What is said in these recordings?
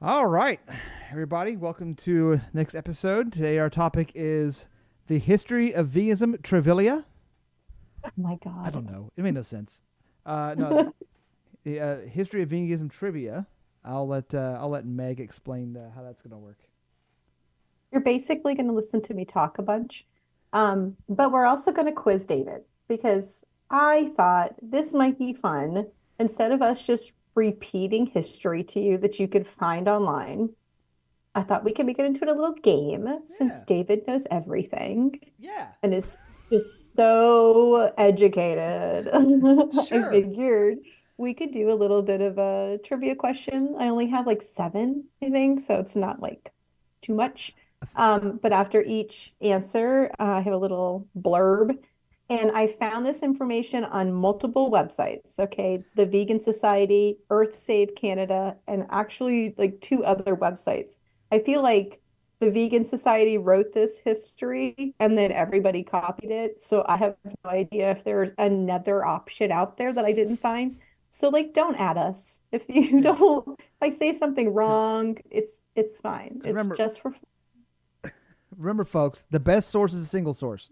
All right, everybody, welcome to next episode. Today our topic is the history of veganism trivia. Oh my I God. don't know. It made no sense. No, the history of veganism trivia. I'll let Meg explain how that's gonna work. You're basically going to listen to me talk a bunch. But we're also going to quiz David because I thought this might be fun. Instead of us just repeating history to you that you could find online, I thought we could make it into a little game since Yeah, David knows everything yeah, and is just so educated. I sure. figured we could do a little bit of a trivia question. I only have like seven, I think, so it's not like too much. But after each answer, I have a little blurb. And I found this information on multiple websites. Okay. The Vegan Society, EarthSave Canada, and actually like two other websites. I feel like the Vegan Society wrote this history and then everybody copied it. So I have no idea if there's another option out there that I didn't find. So like don't add us. If you Yeah, don't if I say something because wrong, it's fine. It's remember, just for remember, folks, the best source is a single source.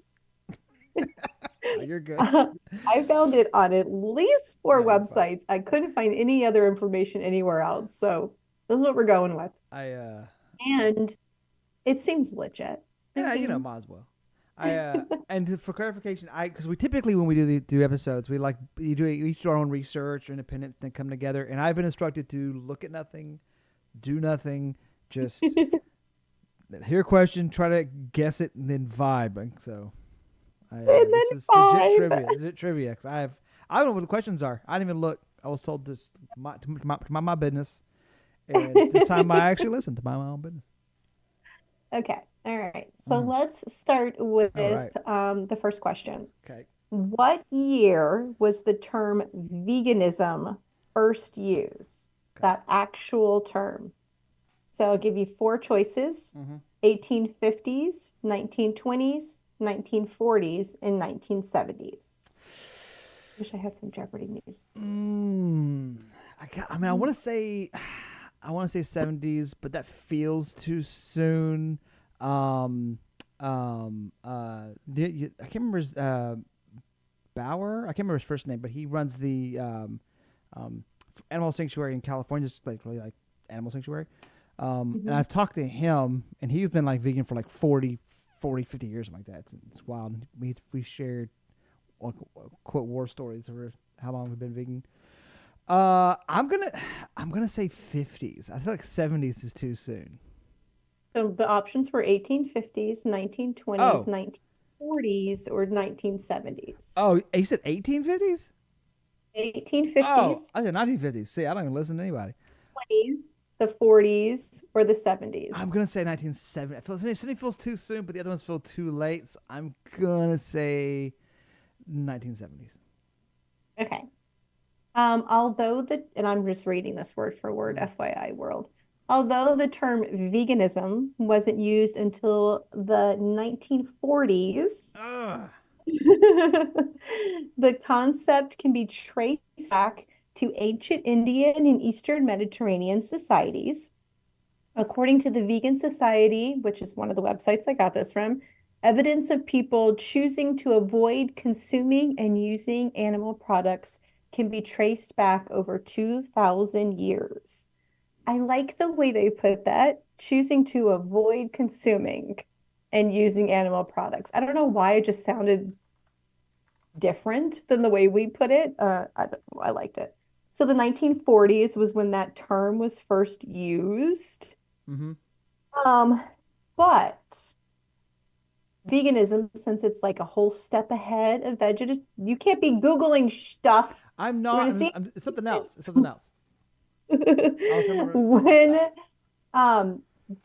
You're good. I found it on at least four No, you're fine. websites. I couldn't find any other information anywhere else. So this is what we're going with. I And it seems legit. I Yeah, mean, might as well. For clarification, I because we typically when we do episodes, we like you do each do our own research or independence, then come together. And I've been instructed to look at nothing, do nothing, just hear a question, try to guess it, and then vibe. And so, and then this is legit five. trivia. Legit trivia. 'Cause I don't know what the questions are. I didn't even look. I was told to my business, and this time I actually listened to my own business. Okay. All right. So Mm. let's start All with right. the first question. Okay. What year was the term veganism first used? Okay. That actual term. So I'll give you four choices: Mm-hmm. 1850s, 1920s, 1940s, and 1970s. Wish I had some Jeopardy music. Mm, I mean, I want to say 70s, but that feels too soon. Um, I can't remember his Bauer. I can't remember his first name, but he runs the um, animal sanctuary in California, just like really like animal sanctuary. And Mhm. I've talked to him, and he's been like vegan for like 50 years, something like that. It's wild. We shared quote war stories over how long we've been vegan. Uh, I'm gonna I'm gonna say 50s. I feel like 70s is too soon. So the options were 1850s, 1920s, Oh, 1940s, or 1970s. you said 1850s? Oh, 1850s, I said 1950s. See, I don't even listen to anybody. 20s, the 40s, or the I'm 70s. gonna say 1970. I feel 70 feels too soon, but the other ones feel too late. So I'm gonna say 1970s. Okay. And I'm just reading this word for word, Mm. FYI world. Although the term veganism wasn't used until the 1940s, Ugh. the concept can be traced back to ancient Indian and Eastern Mediterranean societies. According to the Vegan Society, which is one of the websites I got this from, evidence of people choosing to avoid consuming and using animal products can be traced back over 2,000 years. I like the way they put that, choosing to avoid consuming and using animal products. I don't know why it just sounded different than the way we put it. I liked it. So the 1940s was when that term was first used. Mm-hmm. Um, but veganism, since it's like a whole step ahead of vegetarian, you can't be Googling stuff. I'm We're not. gonna see It's something else. It's something else. I'll try my best. when um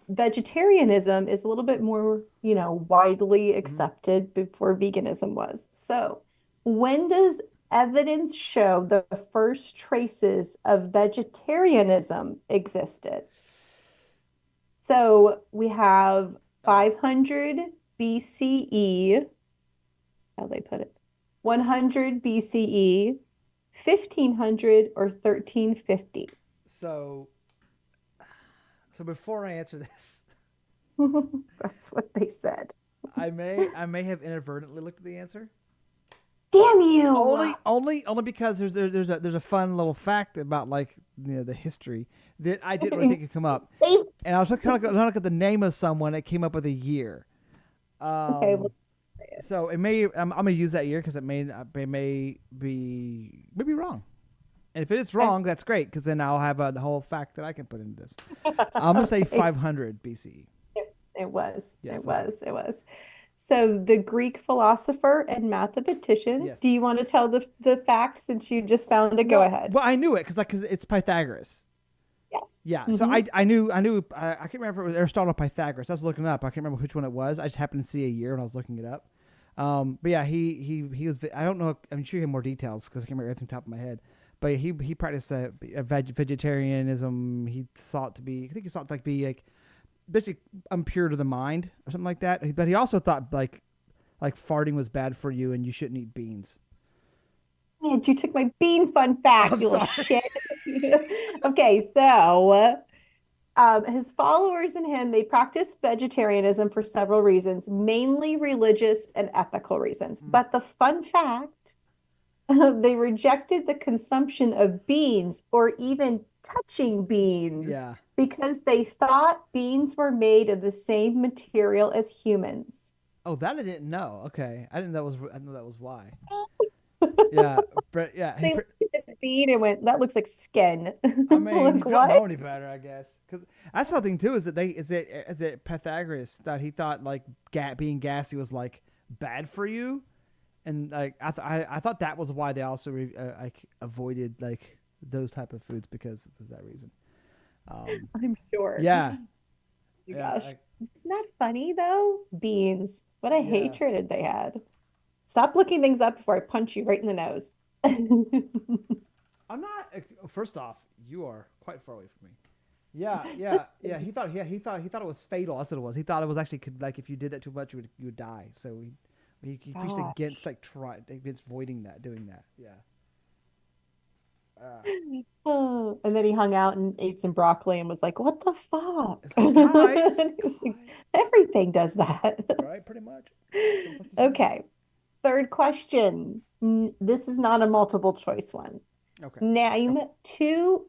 vegetarianism is a little bit more, widely Mm-hmm. accepted before veganism was. So, when does evidence show the first traces of vegetarianism existed? So, we have Oh, 500 BCE, how they put it, 100 BCE, 1500, or 1350. so So before I answer this, That's what they said. I may have inadvertently looked at the answer. Damn you! Only because there's a fun little fact about like the history that I didn't really think could come up, They- and I was trying to look at the name of someone. It came up with a year. Okay, well, So it may I'm gonna use that year because it may be wrong. And if it is wrong, that's great because then I'll have a whole fact that I can put into this. I'm gonna say okay. 500 BCE. It was. Yes. It Okay. was. It was. So the Greek philosopher and mathematician. Do Yes. you want to tell the fact since you just found it? Go No. ahead. Well, I knew it because it's Pythagoras. Yes. Yeah. So Hmm. I can't remember if it was Aristotle or Pythagoras. I was looking it up. I can't remember which one it was. I just happened to see a year when I was looking it up. But yeah, he was. I don't know. I'm sure he had more details because I can't remember everything off the top of my head. But he practiced vegetarianism. He sought to be. I think he sought to be like basically impure to the mind or something like that. But he also thought like farting was bad for you and you shouldn't eat beans. And you took my bean fun I'm fact, you little sorry. shit. Okay, so his followers and him, they practiced vegetarianism for several reasons, mainly religious and ethical reasons. Mm. But the fun fact, they rejected the consumption of beans or even touching beans Yeah. because they thought beans were made of the same material as humans. Oh, that I didn't know. Okay, I didn't. I didn't know that was why. Yeah, but yeah, They looked at the bean and went, that looks like skin. I mean, Like, if you don't what? know any better, I guess. Because that's something too. Is it Pythagoras that he thought like being gassy was like bad for you, and like I thought that was why they also like avoided like those type of foods because of that reason. Um, I'm sure. yeah, My yeah, gosh. Isn't that funny though? Beans. What a yeah. hatred they had. Stop looking things up before I punch you right in the nose. I'm not. First off, you are quite far away from me. Yeah, yeah, yeah. He thought it was fatal. That's what it was. He thought it was actually could like if you did that too much, you would die. So he preached against Gosh. like against voiding that, doing that. Yeah. Uh, Oh, and then he hung out and ate some broccoli and was like, what the fuck? it's like guys, And he was like, everything does that. right? Pretty much. Just like you said. Okay. Third question. This is not a multiple choice one. Okay. Name two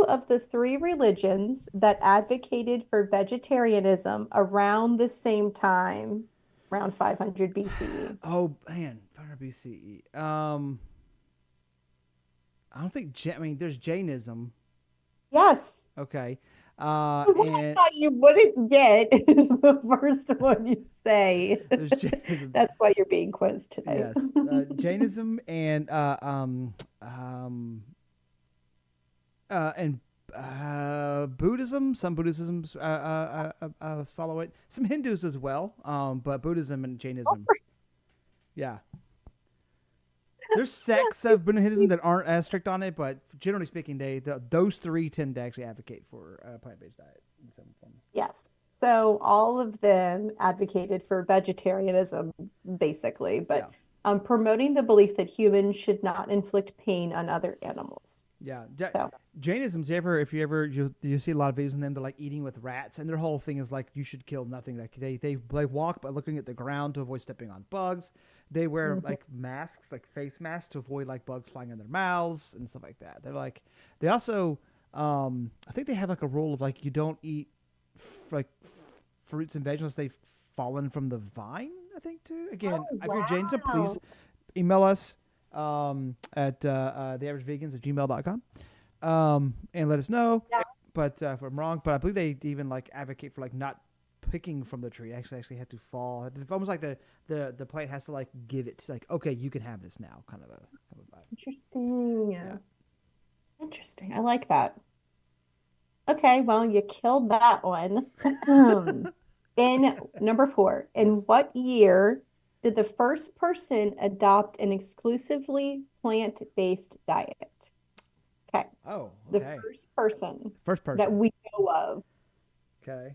of the three religions that advocated for vegetarianism around the same time, around 500 BCE. Oh man, 500 BCE. I don't think. I mean, there's Jainism. Yes. Okay. What I And thought you wouldn't get is the first one you say. there's Jainism. That's why you're being quizzed today. Yes, Jainism and Buddhism. Some Buddhisms follow it. Some Hindus as well. But Buddhism and Jainism. Yeah, there's sects of Buddhism that aren't as strict on it, but generally speaking, those three tend to actually advocate for a plant-based diet in some form. Yes. So all of them advocated for vegetarianism, basically, Yeah. but promoting the belief that humans should not inflict pain on other animals. Yeah, So, Jainism's if you see a lot of videos on them, they're like eating with rats, and their whole thing is like you should kill nothing. Like they walk by looking at the ground to avoid stepping on bugs. They wear mhm. like masks, like face masks, to avoid like bugs flying in their mouths and stuff like that. They also I think they have like a rule of like you don't eat fruits and vegetables unless they've fallen from the vine. I think too. Again, Oh, if you're Jainism, please wow. email us at theaverageVegans@gmail.com and let us know. Yeah. But if I'm wrong, but I believe they even like advocate for like not picking from the tree. Actually have to fall. It's almost like the plant has to like give it like okay, you can have this now, kind of a vibe. Interesting. Yeah. Interesting. I like that. Okay, well, you killed that one. In number four, in Yes. what year did the first person adopt an exclusively plant-based diet? Okay, Oh, the okay. first person First that person. we know of. Okay.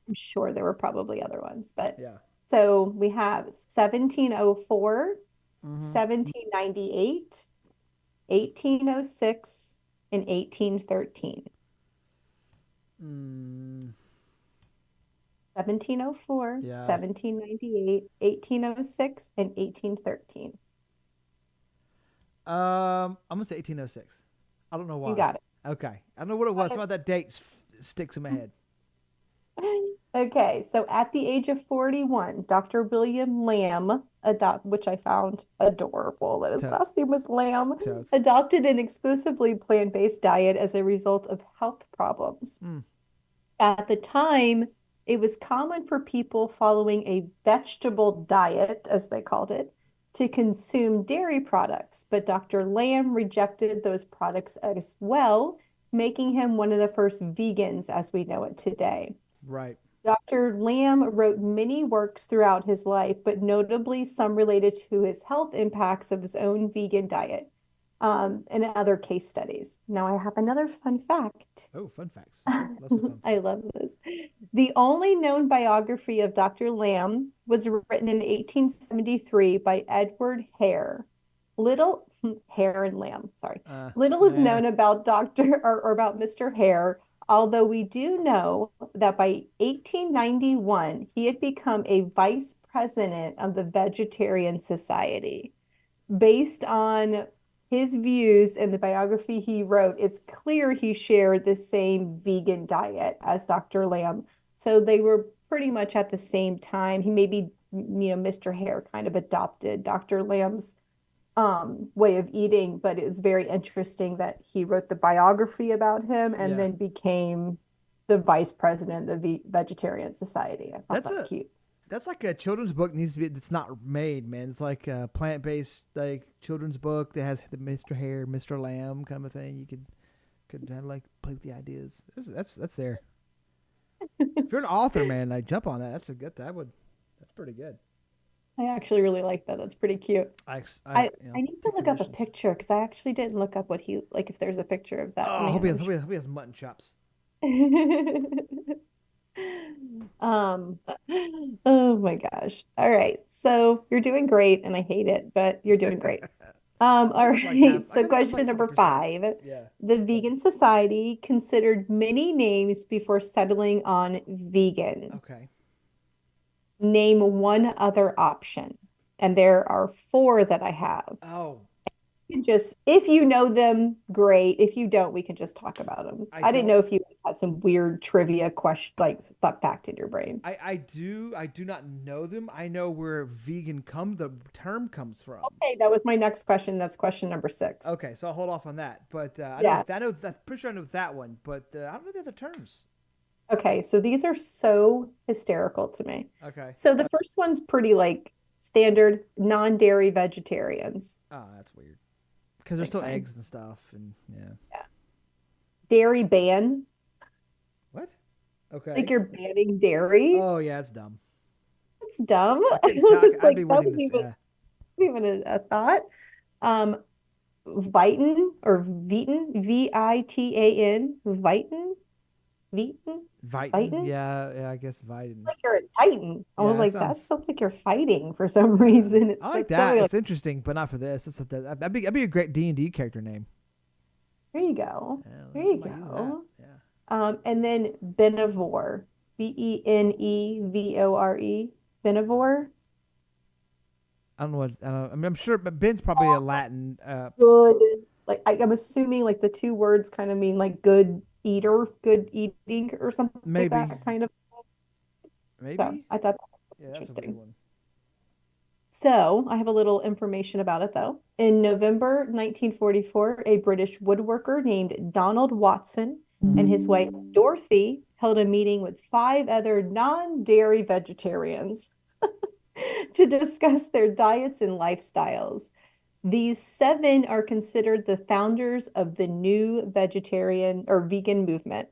I'm sure there were probably other ones, but Yeah. so we have 1704, Mm-hmm. 1798, 1806, and 1813. Mm, 1704, yeah. 1798, 1806, and 1813. I'm gonna say 1806. I don't know You why. got Okay, I don't know what it was. it. Some of that date sticks in my head. Okay, so at the age of 41, Dr. William Lamb, which I found adorable that his To- last name was Lamb, Totes. adopted an exclusively plant-based diet as a result of health problems. Mm, At the time, it was common for people following a vegetable diet, as they called it, to consume dairy products, but Dr. Lamb rejected those products as well, making him one of the first vegans as we know it today. right. Dr. Lamb wrote many works throughout his life, but notably some related to his health impacts of his own vegan diet, and other case studies. Now, I have another fun fact. Oh, fun facts. Lots of fun I facts. love this. The only known biography of Dr. Lamb was written in 1873 by Edward Hare. Little Hare and Lamb, sorry. Uh, Little is eh, known about Dr. or about Mr. Hare, although we do know that by 1891 he had become a vice president of the Vegetarian Society. Based on his views and the biography he wrote, it's clear he shared the same vegan diet as Dr. Lamb. So they were pretty much at the same time. He maybe, Mr. Hare kind of adopted Dr. Lamb's way of eating, but it was very interesting that he wrote the biography about him and yeah. then became the vice president of the Vegetarian Society. I thought That's that a cute. that's like a children's book needs to be. It's not made, man. It's like a plant based like children's book that has the Mr. Hare, Mr. Lamb kind of a thing. You could have like play with the ideas. That's there. If you're an author, man, like jump on that. That's a good. That's pretty good. I actually really like that. That's pretty cute. I I need to Take look up a commissions. picture because I actually didn't look up what he like if there's a picture of that Oh, man. I'm sure. hope he has mutton chops. Um, oh my gosh. All right. So you're doing great, and I hate it, but you're doing great. All right. I So got I'm question like number 50%. 5. Yeah. The Vegan Society considered many names before settling on vegan. Okay. Name one other option. And there are four that I have. Oh, Can just, if you know them, great. If you don't, we can just talk about them. I I didn't don't. know if you had some weird trivia question, like thought fact in your brain. I do not know them. I know where vegan the term comes from. Okay, that was my next question. That's question number 6. Okay, so I'll hold off on that. But Yeah. I know that pretty sure I know that one. But I don't know the other terms. Okay, so these are so hysterical to me. Okay. So the first one's pretty like standard non-dairy vegetarians. Oh, that's weird. Because there's Thanks, still fine. eggs and stuff, and yeah. Yeah. Dairy ban, What? like Okay. you're banning dairy. Oh yeah, it's dumb. It's dumb. I I couldn't talk. was I'd like, be that waiting was to. even a thought. Um, Vitan or Vitan, Vitan, Vitan, Vitan, Vitan. Vitan. Yeah, I guess Vitan. Like you're a Titan. I was Yeah, that like, that sounds. sounds like you're fighting for some Yeah, reason. I like That's so that. like, It's interesting, but not for this. That'd be a great D&D character name. there you go. Yeah, There I you might use that. go. Yeah. And then Benevore, Benevore, Benevore. I don't know what. I, don't know. I mean, I'm sure, but Ben's probably a Latin. Good. Like I'm assuming like the two words kind of mean like good eater, good eating, or something like Maybe, that kind of. So maybe. I thought that was Yeah, that's a weird interesting. one. So I have a little information about it though. In November 1944, a British woodworker named Donald Watson and his wife Hmm. Dorothy held a meeting with 5 other non-dairy vegetarians to discuss their diets and lifestyles. These 7 are considered the founders of the new vegetarian or vegan movement.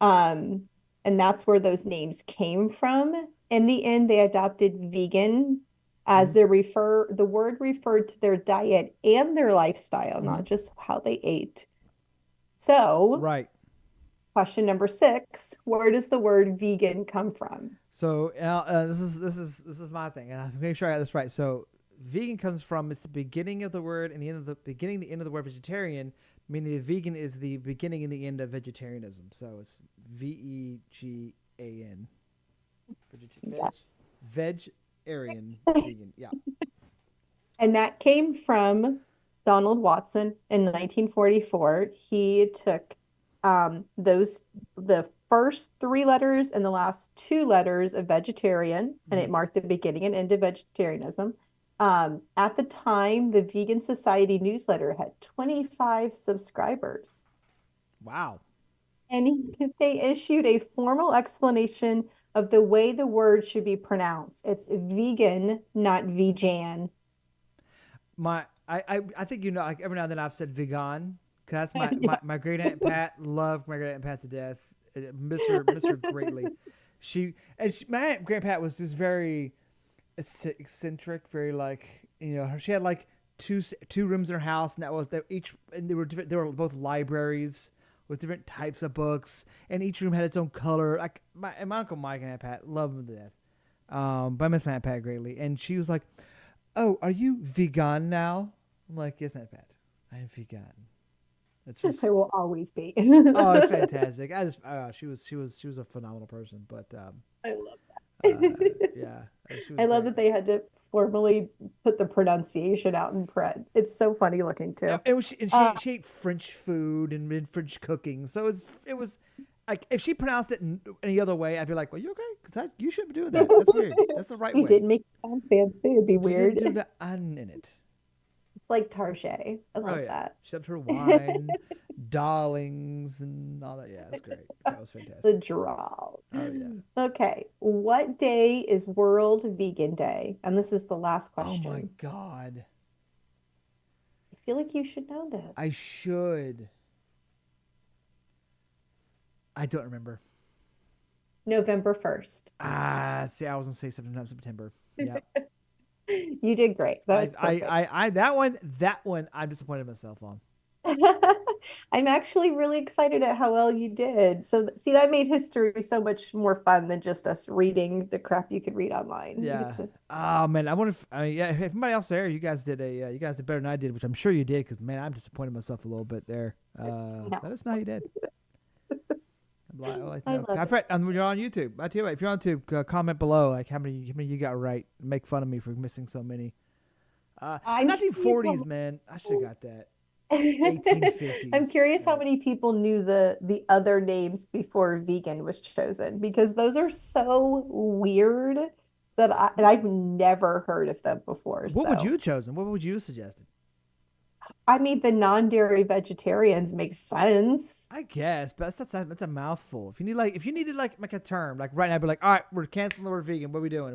Um, and that's where those names came from. In the end, they adopted vegan as Hmm. the word referred to their diet and their lifestyle, Hmm. not just how they ate. So, Right. question number 6, where does the word vegan come from? So this is my thing. Make sure I got this right. So vegan comes from, it's the beginning of the word and the end of the end of the word vegetarian, meaning the vegan is the beginning and the end of vegetarianism. So it's VEGAN. Yes. Vegetarian vegan. Yeah. And that came from Donald Watson in 1944. He took the first three letters and the last two letters of vegetarian, and Mm-hmm. it marked the beginning and end of vegetarianism. At the time, the Vegan Society newsletter had 25 subscribers, Wow. and they issued a formal explanation of the way the word should be pronounced. It's vegan, not vegan. I think like every now and then I've said vegan. 'Cause that's my great aunt Pat. Loved my great aunt Pat to death. Miss her greatly. My aunt Grand Pat was just very eccentric, very like, she had like two rooms in her house, and that was that each, and they were different. They were both libraries with different types of books, and each room had its own color. Like my uncle Mike and Aunt Pat loved them to death. But I miss my Aunt Pat greatly, and she was like, "Oh, are you vegan now?" I'm like, "Yes, Aunt Pat, I am vegan." It's just, I will always be. oh, it's fantastic. She was a phenomenal person, but I love uh, that. yeah, she was I love great. that they had to formally put the pronunciation out in print. It's so funny looking too. She ate French food and did French cooking, so it was like, if she pronounced it any other way, I'd be like, "Well, you okay? Because you shouldn't be doing that. That's weird. That's the right We way. didn't make it sound fancy. It'd be But you didn't weird. do the un in it." It's like Tarjay. I Oh love yeah, that. she loved her wine, darlings, and all that. Yeah, it's great. That was The fantastic. drawl. Oh yeah. Okay. What day is World Vegan Day? And this is the last Oh my question. God. I feel like you should know this. I should. I don't remember. November 1st. See, I was gonna say September. Yeah. You did great. That was perfect. That one, I'm disappointed in myself on. I'm actually really excited at how well you did. So, see, that made history so much more fun than just us reading the crap you could read online. You get Yeah. to, Oh man, I wonder yeah, if anybody else there, you guys did better than I did, which I'm sure you did, because man, I'm disappointed in myself a little bit there. no, Let us know how you did. I'd like to I know. love it. You're on YouTube. I tell you what, if you're on YouTube, comment below like how many you got right. Make fun of me for missing so many. The I'm curious 1940s, how man, I should have got that. I'm 1850s. curious how Right. many people knew the other names before vegan was chosen because those are so weird that I've never heard of them before. What would you So have chosen? What would you have suggested? I mean, the non-dairy vegetarians make sense. I guess, but that's a mouthful. If you needed like a term, like right now, I'd be like, all right, we're canceling the word vegan. What are we doing?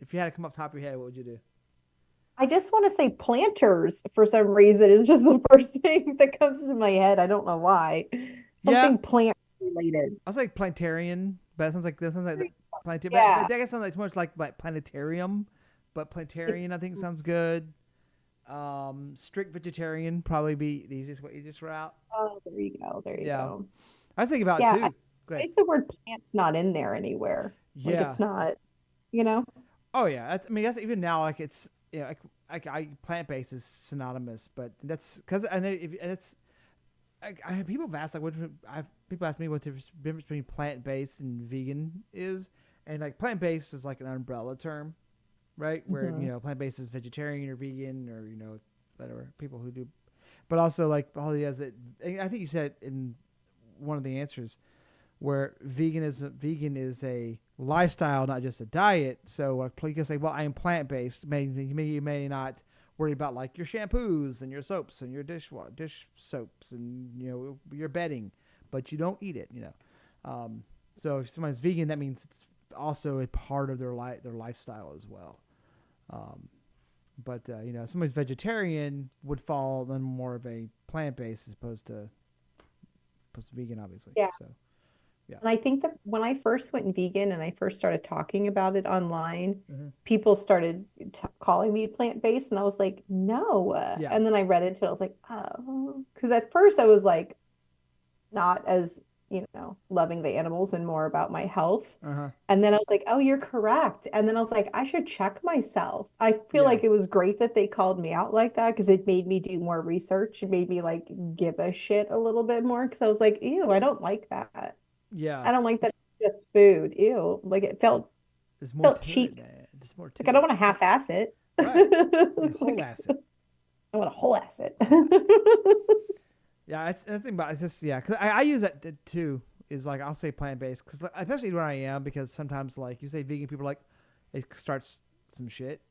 If you had to come up top of your head, what would you do? I just want to say planters for some reason. It's just the first thing that comes to my head. I don't know why. Yeah, Something plant related. I was like planetarian, but that sounds like but Yeah. that guess sounds like too much like planetarium, but It- planetarian I think sounds good. Strict vegetarian probably be the easiest route. oh, there you go. There you Yeah, go. I was thinking about it Yeah. too. Go Why ahead. is the word plant's not in there anywhere? Like Yeah. it's not, you know? Oh yeah. I mean that's even now like it's, I plant based is synonymous, but that's because and it's I have people have asked like people ask me what the difference between plant based and vegan is, and like plant based is like an umbrella term, right? Where Mhm. plant based is vegetarian or vegan or whatever people who do, but also like Holly has it. I think you said in one of the answers where vegan is a lifestyle, not just a diet. So you can say, well, I am plant based. You may not worry about like your shampoos and your soaps and your dish soaps and your bedding, but you don't eat it. So if somebody's vegan, that means it's also a part of their lifestyle as well. Um, but if somebody's vegetarian would fall on more of a plant based as opposed to vegan, obviously. Yeah. So yeah. And I think that when I first went vegan and I first started talking about it online, Mm-hmm. people started calling me plant-based, and I was like, no. Yeah. And then I read into it, I was like, oh, because at first I was like, not as, loving the animals and more about my health. Uh-huh. And then I was like, oh, you're correct. And then I was like, I should check myself. I feel Yeah. like it was great that they called me out like that because it made me do more research. It made me like give a shit a little bit more because I was like, ew, I don't like that. Yeah. I don't like that it's just food. Ew. Like it There's more felt to it, cheap. man. There's more Like I to don't it. want to half-ass it. Right. The whole Like, asset. I want to whole ass it. Yeah, it's the thing about it's just yeah, because I use that too. Is like I'll say plant based because especially where I am because sometimes like you say vegan people are like it starts some shit,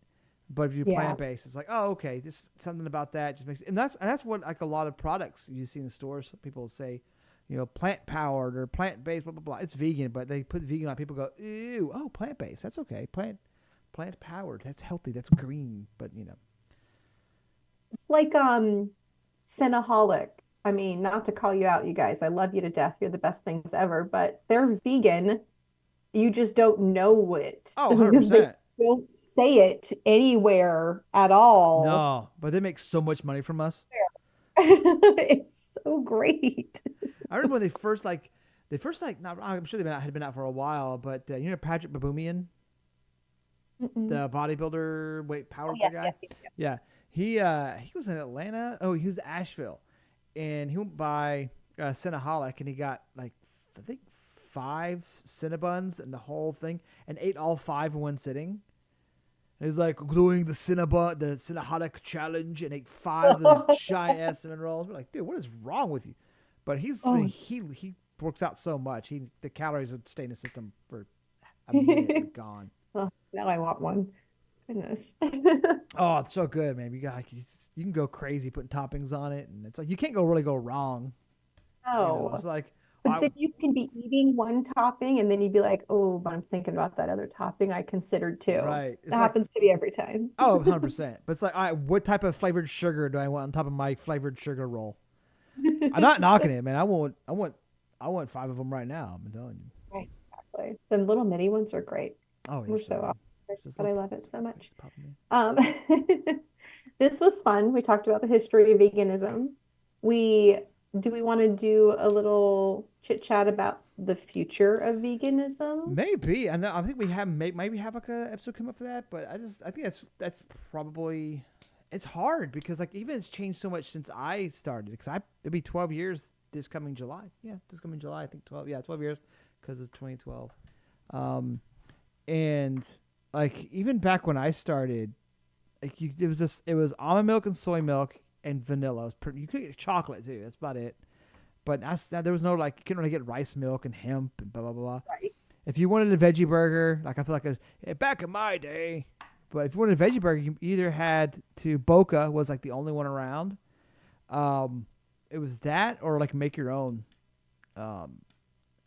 but if you Yeah. plant based, it's like oh okay, this something about that just makes and that's what like a lot of products you see in the stores. People say, plant powered or plant based, blah blah blah. It's vegan, but they put vegan on. People go ew, oh plant based, that's okay. Plant powered, that's healthy, that's green, but It's like Cinnaholic. I mean, not to call you out, you guys. I love you to death. You're the best things ever, but they're vegan. You just don't know it oh 100 because they percent. don't say it anywhere at all. No, but they make so much money from us. It's so great. I remember when they first not, I'm sure had been out for a while, but Patrick Baboumian, Mm-mm. the bodybuilder, weight Oh, powerlifter yes, guy. yes, yes, yes. Yeah, he was in Atlanta. Oh, he was Asheville, and he went by Cinnaholic, and he got like I think 5 Cinnabons and the whole thing, and ate all 5 in one sitting. And he's like doing the Cinnaholic challenge, and ate 5 of those giant ass cinnamon rolls. We're like, dude, what is wrong with you? But Oh. he works out so much. The calories would stay in the system for a minute and gone. Oh, now I want one. Goodness. Oh, it's so good, man. You can go crazy putting toppings on it, and it's like you can't really go wrong. Oh. It's like But I then you can be eating one topping and then you'd be like, oh, but I'm thinking about that other topping I considered too. right. That It's like happens to me every time. oh, 100%. But it's like, all right, what type of flavored sugar do I want on top of my flavored sugar roll? I'm not knocking it, man. I want 5 of them right now. I'm telling you. Right, exactly. The little mini ones are great. Oh, We're yes, so man. off, It's just but I little, love it so much. just popping in. Um, this was fun. We talked about the history of veganism. We do we want to do a little chit chat about the future of veganism? Maybe. I know. I think we have maybe have like a episode come up for that, but I think that's probably it's hard because like even it's changed so much since I started because it'll be 12 years this coming July. Yeah, this coming July. I think 12. Yeah, 12 years because it's 2012. Um, and like even back when I started, like it was almond milk and soy milk and vanilla. You could get chocolate too. That's about it. But there was no like you couldn't really get rice milk and hemp and blah blah blah. Right. If you wanted a veggie burger, like I feel like back in my day, but if you wanted a veggie burger, you either had to Boca was like the only one around. Um, it was that or like make your own. Um,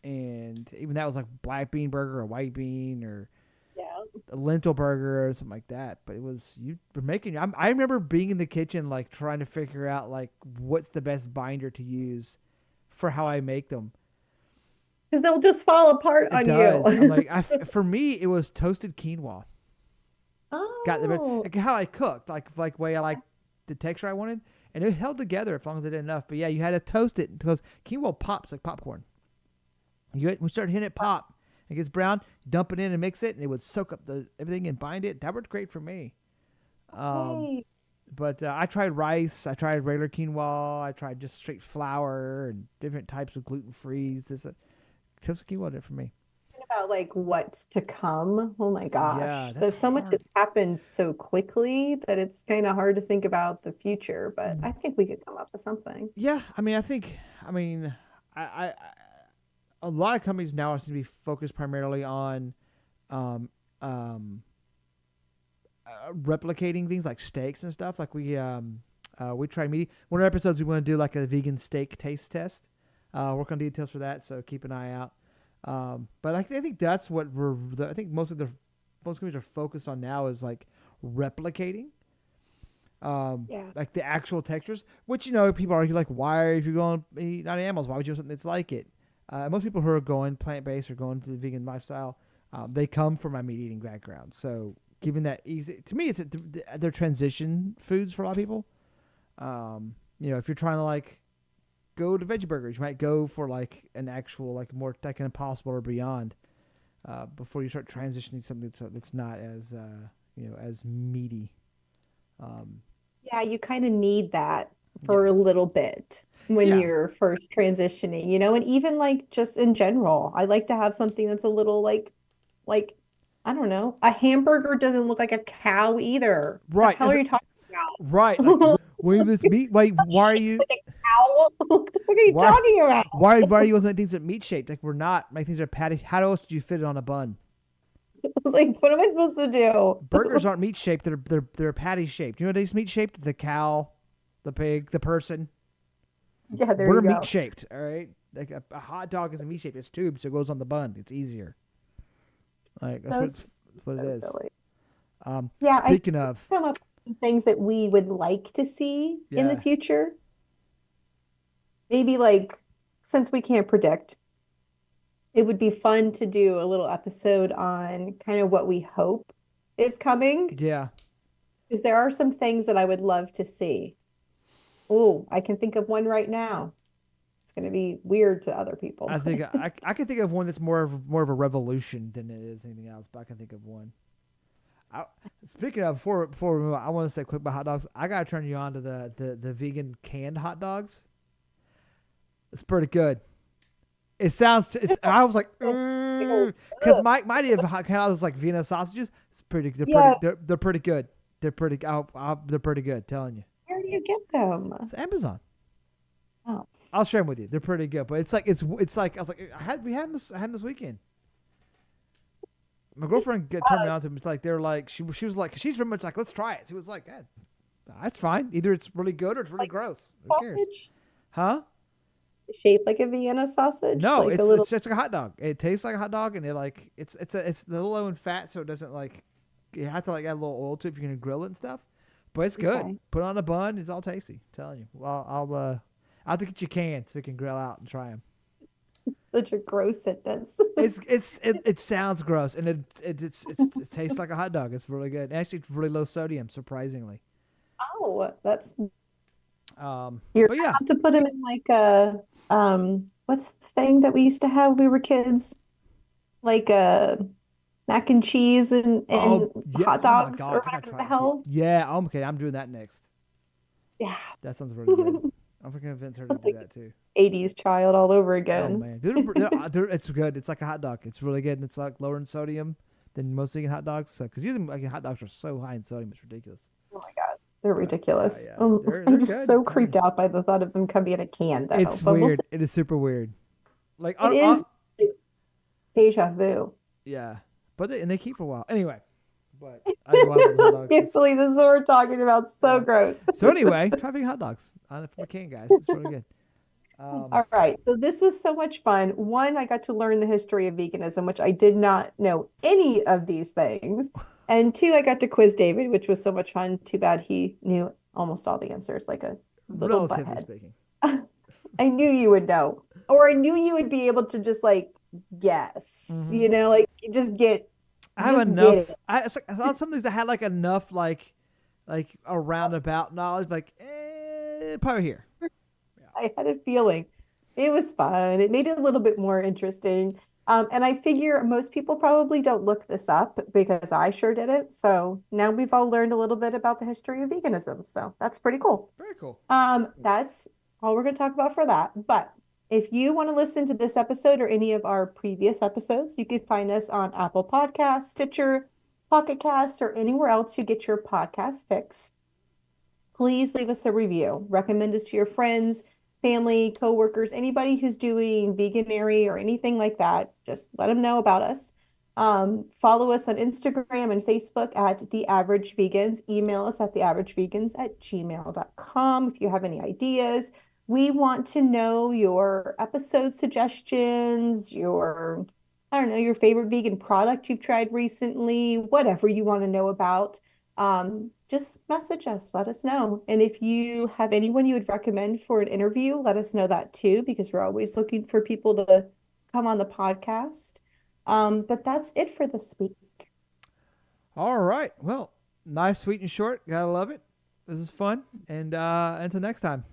and even that was like black bean burger or white bean or Yeah. a lentil burger or something like that. But it was you were making. I remember being in the kitchen like trying to figure out like what's the best binder to use for how I make them. Because they'll just fall apart It on does. I'm you. like, for me, it was toasted quinoa. Got the Oh, like how I cooked, like way I like the texture I wanted, and it held together as long as it did enough. But yeah, you had to toast it because quinoa pops like popcorn. We started hitting it pop. It gets brown. Dump it in and mix it, and it would soak up the everything and bind it. That worked great for me. Um, hey. but I tried rice. I tried regular quinoa. I tried just straight flour and different types of gluten free. Toasted quinoa did it for me. About like what's to come. Oh my Yeah, gosh. that's There's so much has hard. happened so quickly that it's kind of hard to think about the future, but I think we could come up with something. Yeah, I mean, I a lot of companies now seem to be focused primarily on um, um, replicating things like steaks and stuff. Like we try meat. One of our episodes we want to do like a vegan steak taste test. Work on details for that, so keep an eye out. But I think that's what I think most companies are focused on now is like replicating Yeah. like the actual textures. Which people argue like, why if you're going to eat not animals, why would you have something that's like it? Most people who are going plant based or going to the vegan lifestyle, they come from a meat eating background. So given that easy to me, they're transition foods for a lot of people. If you're trying to like go to veggie burgers. You might go for like an actual like more like an Impossible or beyond before you start transitioning to something that's not as as meaty. Um, Yeah, you kind of need that for yeah, a little bit when yeah, you're first transitioning, and even like just in general, I like to have something that's a little like I don't know, a hamburger doesn't look like a cow either. The right. hell are you talking Right. Like about? when this meat. Wait, why are Shaped you? like a cow? What the fuck are you Why? talking about? Why are you always making things that meat shaped? Like we're not. My things are patty. How else did you fit it on a bun? Like, what am I supposed to do? Burgers aren't meat shaped. They're patty shaped. You know what is meat shaped? The cow, the pig, the person. Yeah, there We're you meat go. shaped. All right. Like a hot dog is a meat shaped. It's tubed, so it goes on the bun. It's easier. Like So, that's what it so is. silly. Yeah, I Speaking of, come up with things that we would like to see in the yeah, future. Maybe like, since we can't predict, it would be fun to do a little episode on kind of what we hope is coming. yeah. Because there are some things that I would love to see. Oh, I can think of one right now. It's going to be weird to other people. I think I can think of one that's more of a revolution than it is anything else. But I can think of one. I, Speaking of before we move on, I want to say quick about hot dogs. I gotta turn you on to the vegan canned hot dogs. It's pretty good. It sounds. I was like, because my idea of hot canned hot dogs is like Vienna sausages. It's pretty. Yeah, They're pretty good. They're pretty good. Telling you, where do you get them? it's Amazon. Oh, I'll share them with you. They're pretty good. But it's like I was like I had them this weekend. My girlfriend turned me on to them. It's like they're like she was like 'cause she's very much like let's try it. She was like, yeah, that's fine. Either it's really good or it's really like gross. Who cares? sausage Huh? shaped like a Vienna sausage, No, like a little. it's just like a hot dog. It tastes like a hot dog, and it's a little low in fat, so it doesn't like you have to like add a little oil to it if you're gonna grill it and stuff. But it's good. Okay, Put it on a bun. It's all tasty. I'm telling you. Well, I'll have to get you canned so we can grill out and try them. such a gross sentence. It sounds gross, and it tastes like a hot dog. It's really good. Actually, it's really low sodium, surprisingly. Oh, that's Um, you're but gonna yeah. have to put them in like a what's the thing that we used to have when we were kids? Like mac and cheese and Oh yeah. hot Oh my dogs or god. I gotta whatever try the it too. hell. Yeah. Okay. I'm doing that next. Yeah. That sounds really good. I'm gonna convince her to do Like that too. 80s child all over Oh again. man, it's good. It's like a hot dog. It's really good, and it's like lower in sodium than most vegan hot dogs. So, because usually like, hot dogs are so high in sodium, it's ridiculous. Oh my God. They're But ridiculous. yeah, I'm they're just good. so creeped out by the thought of them coming in a can though. It's But we'll see. weird. It is super weird. Like It is deja vu. yeah, but they keep for a while anyway. But I love those hot I dogs. can't believe this is what we're talking about. So Yeah. gross. So anyway, try vegan hot dogs on from a can, guys. It's really good. All right. So this was so much fun. One, I got to learn the history of veganism, which I did not know any of these things. And two, I got to quiz David, which was so much fun. Too bad he knew almost all the answers, like a little Relatively butthead. speaking. I knew you would know, or I knew you would be able to just like guess, Hmm. like just I have just get enough. it. I thought some things I had like enough like a roundabout knowledge. Like probably here. Yeah. I had a feeling. It was fun. It made it a little bit more interesting. And I figure most people probably don't look this up because I sure didn't. So now we've all learned a little bit about the history of veganism. So that's pretty cool. Very cool. That's all we're going to talk about for that. But if you want to listen to this episode or any of our previous episodes, you can find us on Apple Podcasts, Stitcher, Pocket Casts, or anywhere else you get your podcast fix. Please leave us a review. Recommend us to your friends, family, coworkers, anybody who's doing veganary or anything like that. Just let them know about us. Follow us on Instagram and Facebook at The Average Vegans. Email us at theaveragevegans@gmail.com if you have any ideas. We want to know your episode suggestions, I don't know, your favorite vegan product you've tried recently, whatever you want to know about. Just message us, let us know. And if you have anyone you would recommend for an interview, let us know that too, because we're always looking for people to come on the podcast. But that's it for this week. All right. Well, nice, sweet, and short. Gotta love it. This is fun. And until next time.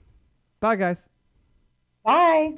Bye, guys. Bye.